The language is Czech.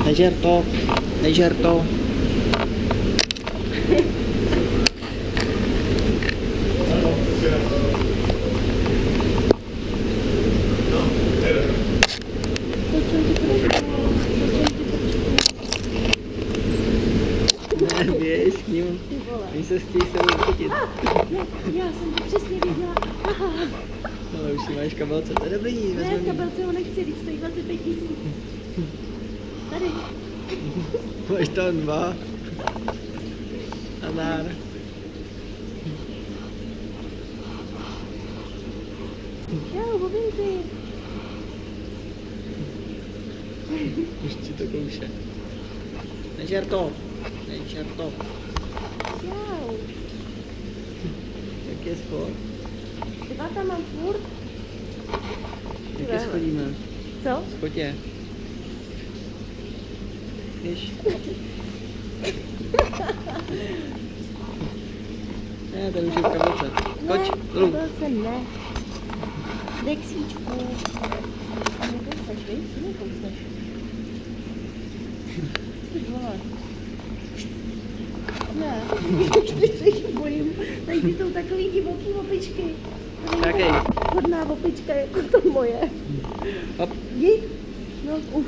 Nežer to, nežer to. Ne, běž k ním. Oni se chtějí s tebou fotit. Já jsem to přesně viděla. Ale už si máš kabelce, to je dobrý. Ne, kabelce ho nechci, když stojí 25 000. Tady. Máš tam 2. Nadár. Čau, bobinci. Už ti to kouše. Nežer to. Nežer to. Čau. Jak je schod? Dva tam mám furt. Jak je schodíme? Co? Schodě. Víš? Ne, tady už je v kabelce. Koč, dolů. Kabelce ne. Dexíčku. Nekousneš, víš? Nekousneš. Ty vole. Ne, vždyť se jich bojím. Tady ty jsou takový divoký opičky. Jaký? Hodná opička jako to moje. Hop. Jdi. No, uf.